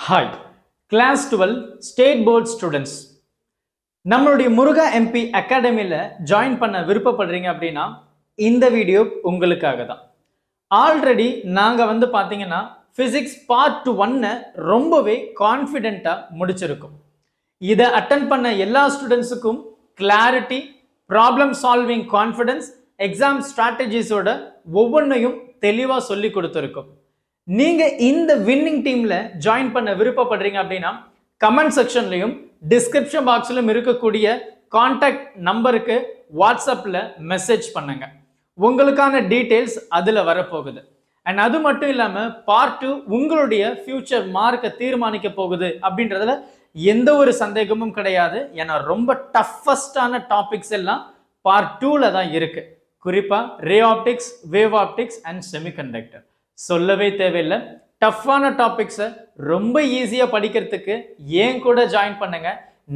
Hi, Class 12 State Board Students. நம்மளுடைய முருகா MP அகாடமியில் join பண்ண விருப்பப்படுறீங்க அப்படின்னா இந்த வீடியோ உங்களுக்காக தான். ஆல்ரெடி நாங்கள் பார்த்தீங்கன்னா ஃபிசிக்ஸ் பார்ட் 1 ரொம்பவே கான்ஃபிடென்ட்டாக முடிச்சிருக்கோம். இதை அட்டன் பண்ண எல்லா ஸ்டூடெண்ட்ஸுக்கும் clarity, problem solving confidence, exam ஸ்ட்ராட்டஜிஸோட ஒவ்வொன்றையும் தெளிவாக சொல்லி கொடுத்துருக்கோம். நீங்க இந்த வின்னிங் டீம்ல ஜாயின் பண்ண விருப்பப்படுறீங்க அப்படின்னா கமெண்ட் செக்ஷன்லயும் டிஸ்கிரிப்ஷன் பாக்ஸ்லயும் இருக்கக்கூடிய கான்டாக்ட் நம்பருக்கு வாட்ஸ்அப்ல மெசேஜ் பண்ணுங்க. உங்களுக்கான டீடைல்ஸ் அதுல வரப்போகுது. அண்ட் அது மட்டும் இல்லாம பார்ட் 2 உங்களுடைய ஃபியூச்சர் மார்க்கை தீர்மானிக்க போகுது அப்படின்றதுல எந்த ஒரு சந்தேகமும் கிடையாது. ஏன்னா ரொம்ப டஃபஸ்டான டாபிக்ஸ் எல்லாம் பார்ட் 2ல தான் இருக்கு. குறிப்பா ray optics, wave optics and semiconductor. சொல்லவே தேவையில்லை. டஃப்பான டாபிக்ஸை ரொம்ப ஈஸியாக படிக்கிறதுக்கு ஏன் கூட ஜாயின் பண்ணுங்க.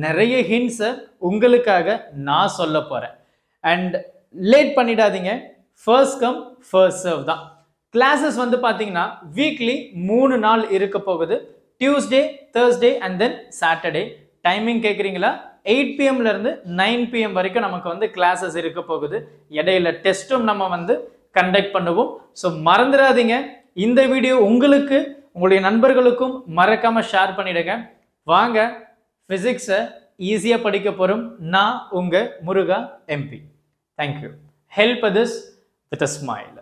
நிறைய ஹிண்ட்ஸை உங்களுக்காக நான் சொல்ல போகிறேன். அண்ட் லேட் பண்ணிடாதீங்க. ஃபர்ஸ்ட் கம் ஃபர்ஸ்ட் சர்வ் தான். கிளாஸஸ் பார்த்தீங்கன்னா வீக்லி 3 நாள் இருக்க போகுது. Tuesday, Thursday and then Saturday. Timing கேட்குறீங்களா? 8 PM இருந்து 9 PM வரைக்கும் நமக்கு கிளாஸஸ் இருக்க போகுது. இடையில டெஸ்ட்டும் நம்ம கண்டக்ட் பண்ணுவோம். ஸோ மறந்துடாதீங்க. இந்த வீடியோ உங்களுக்கு, உங்களுடைய நண்பர்களுக்கும் மறக்காம ஷேர் பண்ணிடுங்க. வாங்க பிசிக்ஸை ஈஸியாக படிக்க போகிறோம். நான் உங்க Muruga MP. Thank you. Help others with a smile.